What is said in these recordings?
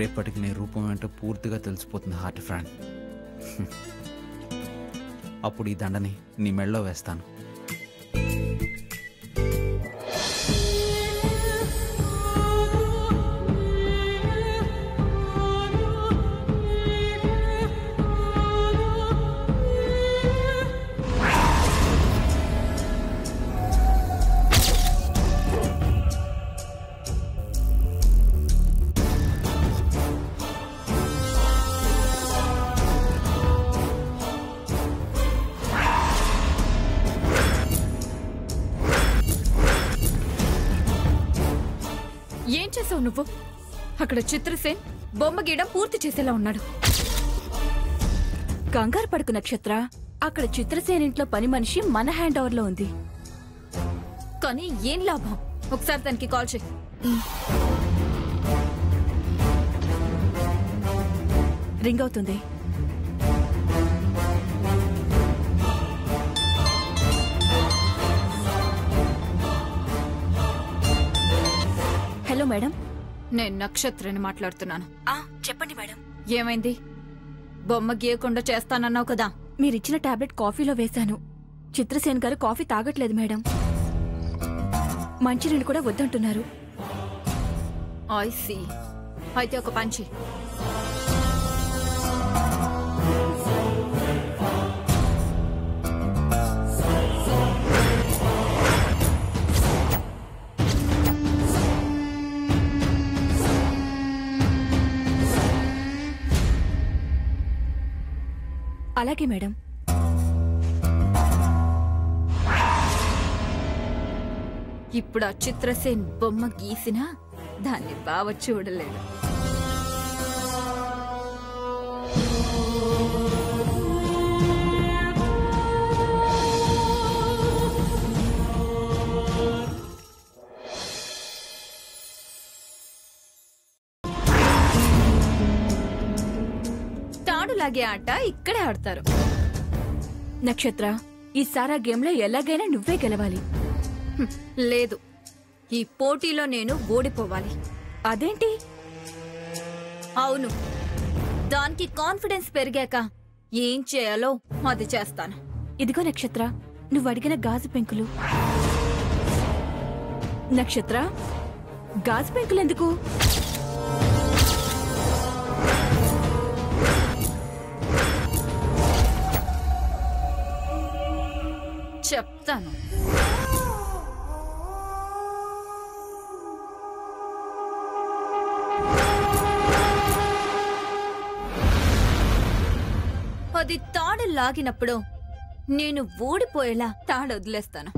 రేపటికి నీ రూపం ఏంటో పూర్తిగా తెలిసిపోతుంది హార్ట్ ఫ్రెండ్. అప్పుడు ఈ దండని నీ మెడలో వేస్తాను. ఏం చేసావు నువ్వు? అక్కడ చిత్రసేన్ బొమ్మ గీయడం పూర్తి చేసేలా ఉన్నాడు. కంగారు పడుకు నక్షత్ర. అక్కడ చిత్రసేన్ ఇంట్లో పని మనిషి మన హ్యాండ్ ఓవర్ లో ఉంది. కానీ ఏం లాభం? ఒకసారి తనకి కాల్ చేయి. రింగ్ అవుతుంది. Hello madam. నేను నక్షత్రని మాట్లాడుతున్నాను. చెప్పండి మేడం. ఏమైంది? బొమ్మ గీయకుండా చేస్తానన్నావు కదా. మీరిచ్చిన టాబ్లెట్ కాఫీలో వేశాను. చిత్రసేన్ గారు కాఫీ తాగట్లేదు మేడం. మంచినీళ్ళు కూడా వద్దంటున్నారు. I see. అయితే ఒక పంచి. అలాగే మేడం. ఇప్పుడు ఆ చిత్రసేన్ బొమ్మ గీసినా దాన్ని బావ చూడలేడు. తాడులాగే ఆట ఇక్కడే ఆడతారు. నక్షత్ర, ఈ సారా గేమ్ లో ఎలాగైనా నువ్వే గెలవాలి. లేదు, ఈ పోటీలో నేను ఓడిపోవాలి. అదేంటి? అవును, దానికి కాన్ఫిడెన్స్ పెరిగాక ఏం చేయాలో అది చేస్తాను. ఇదిగో నక్షత్ర, నువ్వు అడిగిన గాజు పెంకులు. నక్షత్ర, గాజు పెంకులు ఎందుకు? చెప్తాను. అది తాడు లాగినప్పుడు నేను ఓడిపోయేలా తాడు వదిలేస్తాను.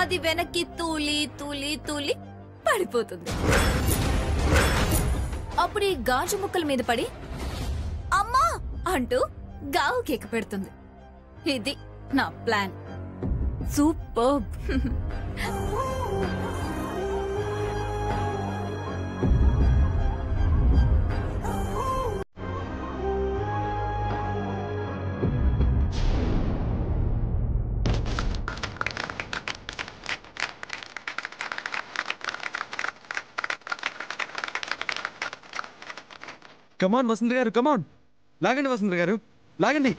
అది వెనక్కి తూలి తూలి తూలి పడిపోతుంది. అప్పుడు ఈ గాజు ముక్కల మీద పడి అమ్మా అంటూ గావు కేక పెడుతుంది. ఇది నా ప్లాన్. సూపర్. కమాన్ వసంత్ గారు, కమాన్ లాగండి. వసంత్ గారు లాగండి.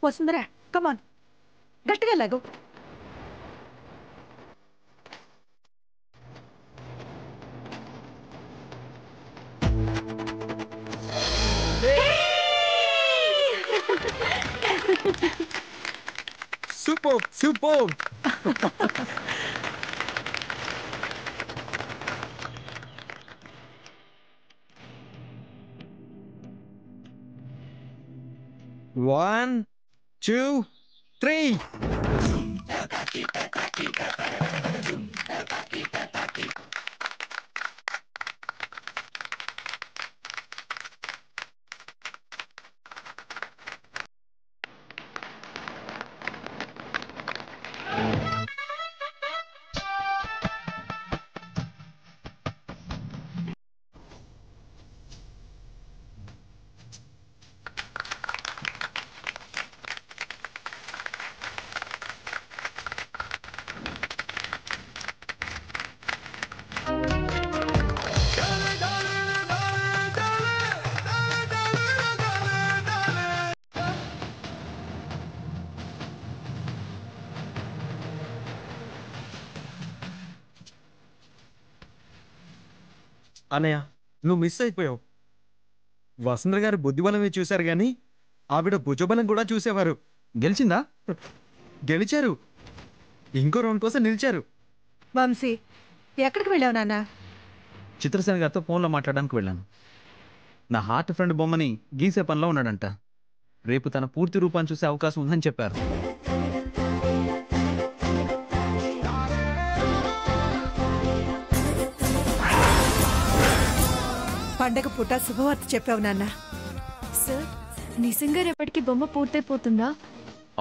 వసుంధరా, కమాన్, గట్టిగా లాగు. Super super. One, 2, 3. అన్నయ్య నువ్వు మిస్ అయిపోయావు. వసుంధర గారు బుద్ధిబలమే చూశారు కానీ ఆవిడ భుజబలం కూడా చూసేవారు. గెలిచిందా? గెలిచారు. ఇంకో రౌండ్ కోసం నిలిచారు. వంశీ ఎక్కడికి వెళ్ళావు నాన్న? చిత్రసేన గారితో ఫోన్లో మాట్లాడడానికి వెళ్ళాను. నా హార్ట్ ఫ్రెండ్ బొమ్మని గీసే పనిలో ఉన్నాడంట. రేపు తన పూర్తి రూపాన్ని చూసే అవకాశం ఉందని చెప్పారు. పండగ పూట శుభవార్త చెప్పావు నాన్న. సార్ నిజంగా రేపటికి బొమ్మ పూర్తయిపోతుందా?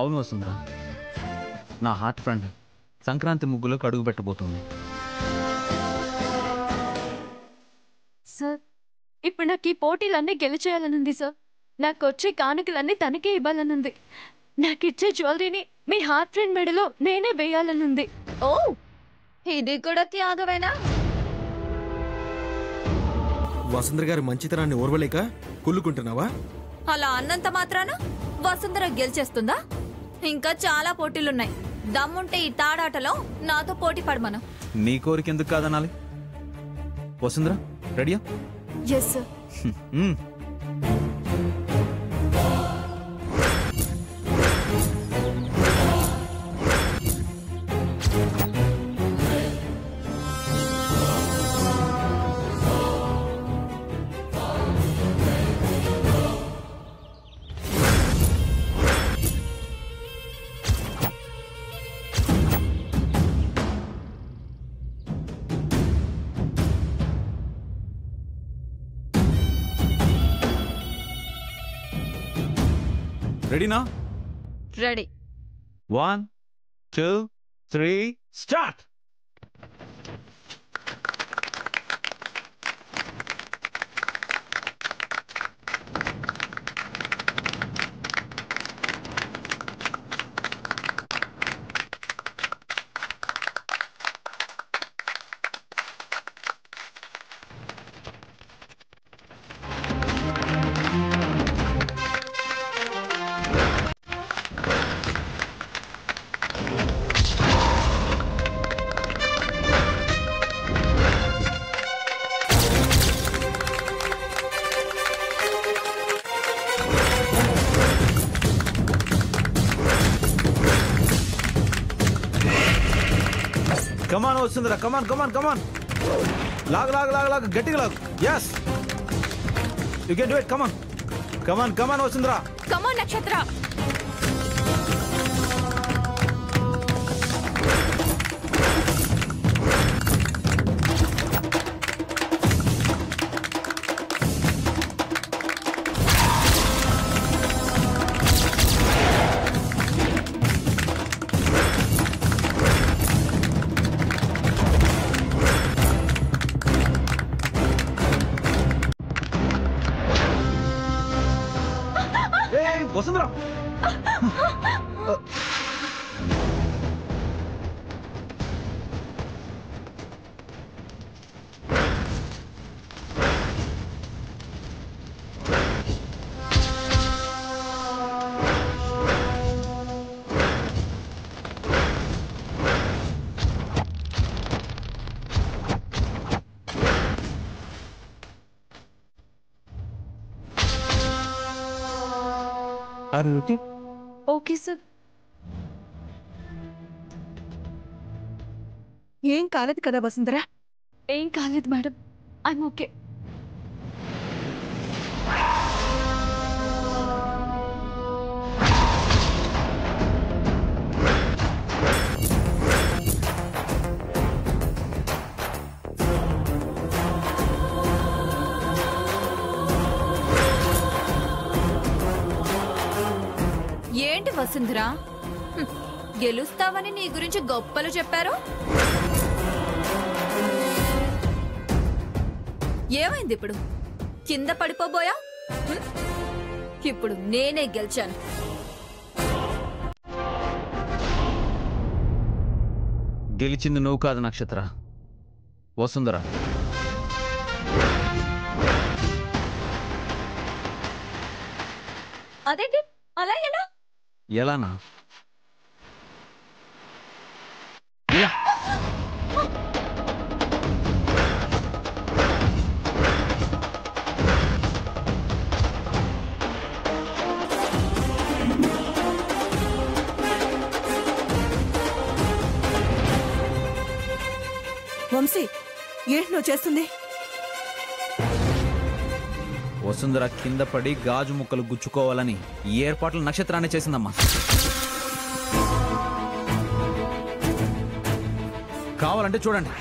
అవును వస్తుందా, నా హార్ట్ ఫ్రెండ్ సంక్రాంతి ముగ్గులోకి అడుగు పెట్టబోతుంది. సార్ ఇప్పుడు నాకు ఈ పోటీలన్నీ గెలిచేయాలనుంది సార్. నాకు వచ్చే కానుకలన్నీ తనకే ఇవ్వాలనుంది. నాకు ఇచ్చే జ్యువెలరీని మీ హార్ట్ ఫ్రెండ్ మెడలో నేనే వేయాలనుంది. ఓ ఇది కూడా త్యాగమేనా? వసుంధర గారి మంచితనాన్ని ఓర్వలేక కుళ్ళుకుంటున్నావా? అలా అన్నంత మాత్రాన వసుంధర గెలిచేస్తుందా? ఇంకా చాలా పోటీలున్నాయి. దమ్ముంటే ఈ తాడాటలో నాతో పోటీ పడమను. నీ కోరిక ఎందుకు కాదనాలి? వసుంధర రెడీయా? Yes sir. రెడీనా? రెడీ. 1 2 3 స్టార్ట్. కమాన్ వస్తుందిరా, కమాన్ కమాన్ కమాన్. లాగ్ లాగ్ లాగ్ లాగ్, గట్టిగా లాగ్. yes you can do it, come on come on come on వస్తుందిరా. Come on Nakshatra. Vasundhara okay sir. ఏం కాలేదు కదా వసుంధర? ఏం కాలేదు మేడం, ఐఎమ్ ఓకే. ఏంటి వసుంధర, గెలుస్తావని నీ గురించి గొప్పలు చెప్పారు. ఏమైంది ఇప్పుడు? కింద పడిపోబోయా? ఇప్పుడు నేనే గెలిచాను. గెలిచింది నువ్వు కాదు నక్షత్ర, వసుంధర. అదేంటి అలా ఎలా? ఎలానా? ఏంటి నువ్వు చేస్తుంది? వసుంధర కింద పడి గాజు ముక్కలు గుచ్చుకోవాలని ఈ ఏర్పాట్లు నక్షత్రాన్ని చేసిందమ్మా. కావాలంటే చూడండి.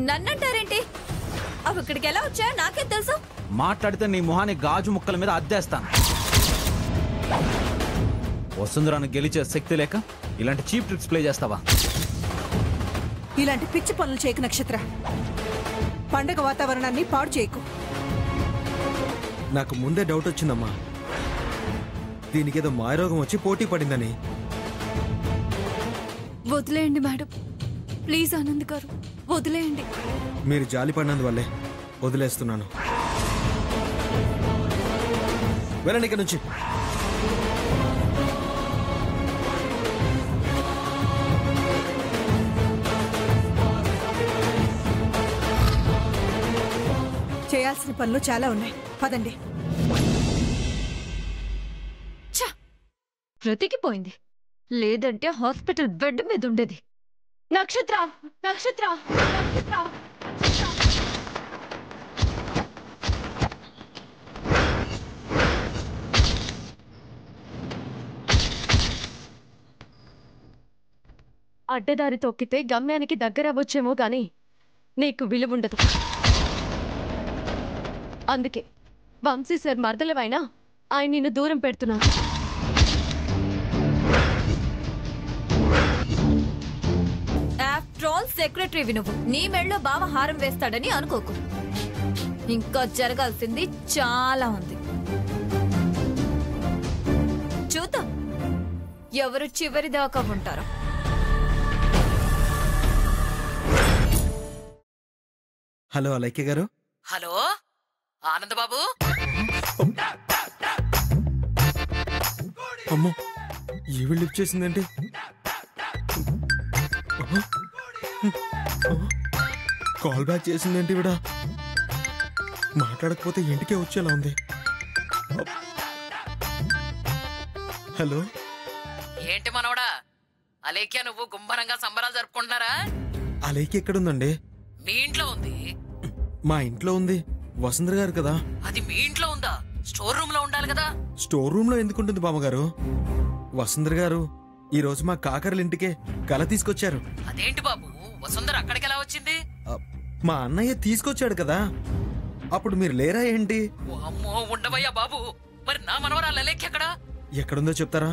నన్నంటారేంటి? అవి ఇక్కడికి ఎలా వచ్చాయో నాకే తెలుసు. మాట్లాడితే నీ మొహాన్ని గాజు ముక్కల మీద అద్దేస్తాను. వసుంధరాను గెలిచే శక్తి లేక ఇలాంటి చీప్ ట్రిక్స్ ప్లే చేస్తావా? ఇలాంటి పిచ్చి పనులు చేయకు నక్షత్ర. పండగ వాతావరణాన్ని పాడు చేయకు. నాకు ముందే డౌట్ వచ్చిందమ్మా, దీనికేదో మాయరోగం వచ్చి పోటీ పడిందని. వదిలేయండి మేడం, ప్లీజ్ ఆనంద్ గారు వదిలేయండి. మీరు జాలి పడినందువల్లే వదిలేస్తున్నాను. వెళ్ళండి ఇక్కడ నుంచి. చేయాల్సిన పనులు చాలా ఉన్నాయి, పదండి. బ్రతికిపోయింది, లేదంటే హాస్పిటల్ బెడ్ మీద ఉండేది. నక్షత్ర నక్షత్ర నక్షత్ర. అడ్డదారి తొక్కితే గమ్యానికి దగ్గర అవ్వచ్చేమో కానీ నీకు విలువ ఉండదు. అందుకే వంశీ సార్ మరదలవైనా ఆయన నిన్ను దూరం పెడుతున్నాను. ఆఫ్టర్ ఆల్ సెక్రటరీ నువ్వు. నీ మెళ్ళో బావ హారం వేస్తాడని అనుకోకు. ఇంకా జరగాల్సింది చాలా ఉంది. చూద్దాం ఎవరు చివరి దాకా ఉంటారో. హలో అలైక్య గారు. హలో ఆనందబాబు. అమ్మో, ఈవిడ లిఫ్ట్ చేసిందేంటి? కాల్ బ్యాక్ చేసిందేంటి ఈవిడ? మాట్లాడకపోతే ఇంటికే వచ్చేలా ఉంది. హలో. ఏంటి మనవడా, అలేఖ్య నువ్వు గుంభరంగా సంబరాలు జరుపుకుంటున్నారా? అలైక్య ఎక్కడుందండి? మీ ఇంట్లో ఉంది. మా ఇంట్లో ఉంది. వసుంధర గారు కదా. అది మీ ఇంట్లో ఉందా? స్టోర్ రూమ్ లో ఉండాలి కదా. స్టోర్ రూమ్ లో ఎందుకుంటుంది బామ్మగారు? వసుంధర గారు ఈ రోజు మా కాకర్ల ఇంటికే కల తీసుకొచ్చారు. అదేంటి బాబు, వసుంధర అక్కడికి ఎలా వచ్చింది? మా అన్నయ్య తీసుకొచ్చాడు కదా, అప్పుడు మీరు లేరా ఏంటి? అమ్మో ఉండవయ్యా బాబు, మరి నా మనవరాలు అలేఖ్య ఎక్కడా? ఎక్కడుందో చెప్తారా?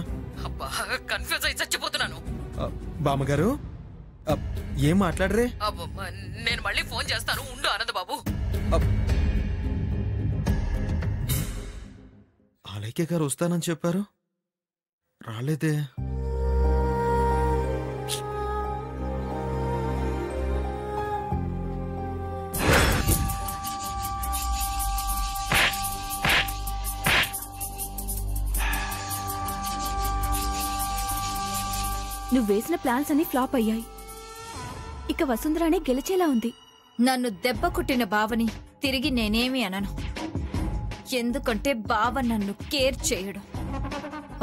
అబ్బా కన్ఫ్యూజ్ అయి చచ్చిపోతున్నాను. బామ్మగారు ఏం మాట్లాడరే? నేను మళ్ళీ ఫోన్ చేస్తాను, ఉండు ఆనంద్ బాబు. అలైక్య గారు వస్తానని చెప్పారు, రాలేదే. నువ్వు వేసిన ప్లాన్స్ అన్ని ఫ్లాప్ అయ్యాయి. ఇక వసుంధరానే గెలిచేలా ఉంది. నన్ను దెబ్బ కొట్టిన బావని తిరిగి నేనేమి అనను. ఎందుకంటే బావ నన్ను కేర్ చేయడు.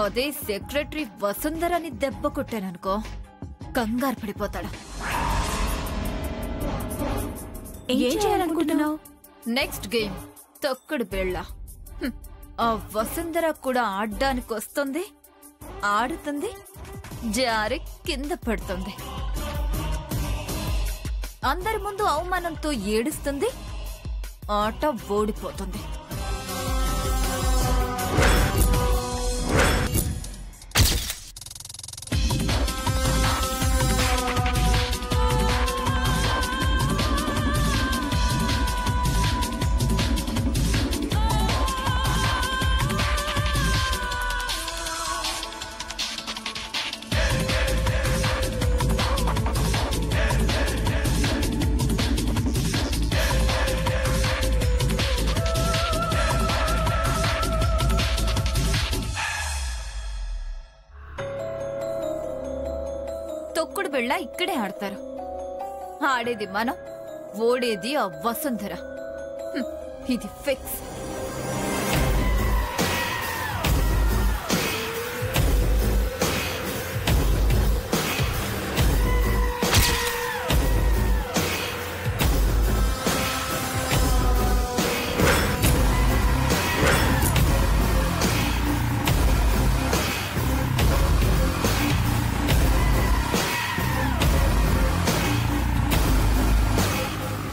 అదే సెక్రటరీ వసుంధరని దెబ్బ కొట్టాననుకో కంగారు పడిపోతాడు. ఏం చేయాలనుకుంటున్నావు? నెక్స్ట్ గేమ్ తొక్కుడు బెళ్ళ. ఆ వసుంధర కూడా ఆడడానికి వస్తుంది, ఆడుతుంది, జారి కింద పడుతుంది. అందరి ముందు అవమానంతో ఏడుస్తుంది, ఆట ఓడిపోతుంది. తొక్కుడు బిళ్ళ ఇక్కడే ఆడతారు. ఆడేది మనం, ఓడేది ఆ వసుంధర. ఇది ఫిక్స్.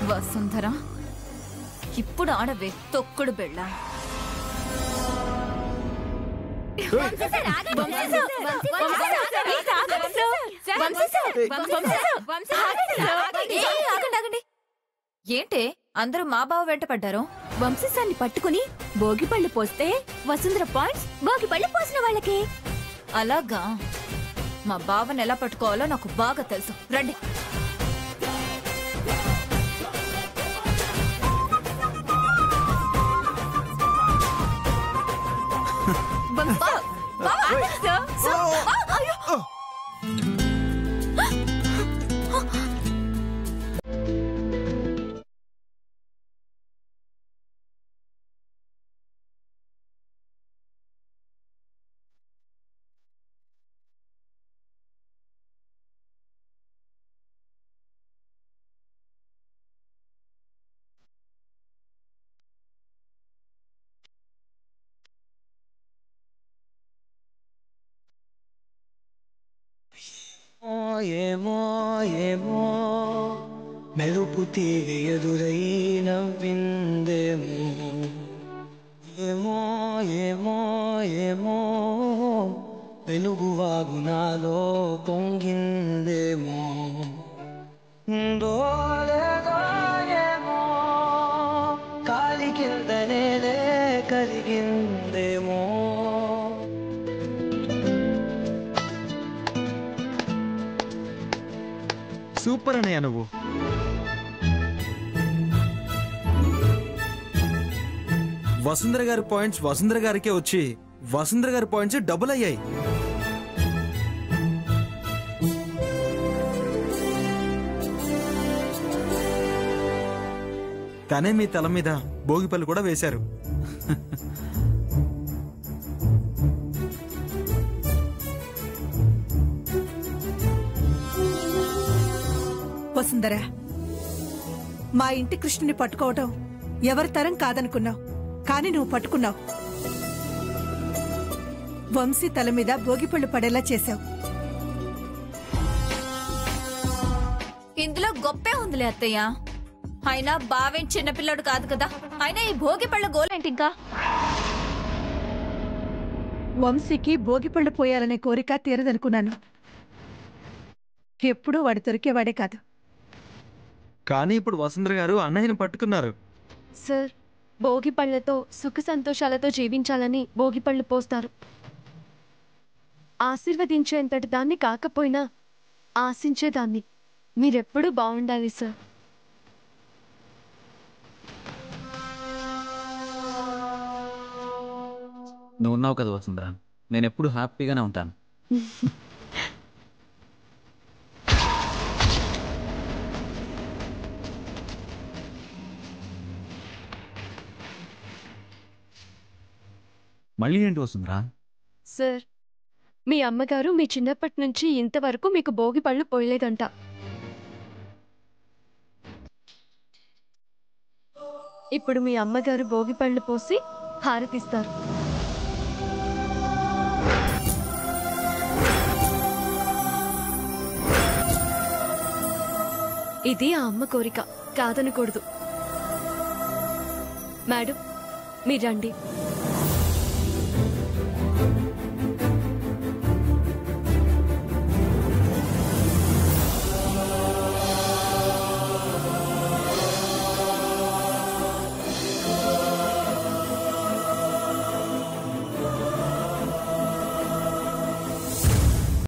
వసుంధర, ఇప్పుడు ఆడవే తొక్కుడు బిళ్ళ. ఏంటే అందరూ మా బావ వెంట పడ్డారు? వంశీసాన్ని పట్టుకుని భోగి పళ్ళు పోస్తే వసుంధర పాయింట్స్ భోగి పళ్ళు పోసిన వాళ్ళకి. అలాగా? మా బావని ఎలా పట్టుకోవాలో నాకు బాగా తెలుసు. రండి. ఏమో ఏమో మెరుపు తీరి ఎదురై నవ్విందేమో. ఏమో ఏమో ఏమో వెలుగు వాగు నాలో పొంగిందేమో. లేదో ఏమో కాలి కింద నేలే కరిగిందేమో. సూపర్ అన్నయ్య నువ్వు. వసుంధర గారి పాయింట్స్ వసుంధర గారికే వచ్చి వసుంధర గారి పాయింట్స్ డబుల్ అయ్యాయి. తనే మీ తల మీద భోగిపల్లి కూడా వేశారు. వసుంధర, మా ఇంటి కృష్ణుని పట్టుకోవటం ఎవరి తరం కాదనుకున్నావు, కానీ నువ్వు పట్టుకున్నావు. వంశీ తల మీద భోగిపళ్ళు పడేలా చేశావు. ఇందులో గొప్పే ఉందిలే అత్తయ్య. అయినా బావేం చిన్నపిల్లడు కాదు కదా. అయినా ఈ భోగి పళ్ళ గోలేంటి ఇంకా? వంశీకి భోగిపళ్ళు పోయాలనే కోరిక తీరదనుకున్నాను. ఎప్పుడూ వాడు దొరికేవాడే కాదు. కానీ ఇప్పుడు వసుంధర గారు అన్నయ్యని పట్టుకున్నారు. సార్, భోగి పళ్ళతో సుఖ సంతోషాలతో జీవించాలని భోగి పళ్ళు పోస్తారు. ఆశీర్వదించేంతటి దాన్ని కాకపోయినా ఆశించేదాన్ని. మీరెప్పుడూ బాగుండాలి సార్. నువ్వు ఉన్నావు కదా వసుంధర, నేను ఎప్పుడు హ్యాపీగానే ఉంటాను. మళ్ళీ ఏంటి వసుంధరా? సార్, మీ అమ్మగారు మీ చిన్నప్పటి నుంచి ఇంతవరకు మీకు భోగి పళ్ళు పోయలేదంట. ఇప్పుడు మీ అమ్మగారు భోగి పళ్ళు పోసి హారతిస్తారు. ఇది ఆ అమ్మ కోరిక, కాదనకూడదు. మేడం, మీరు రండి.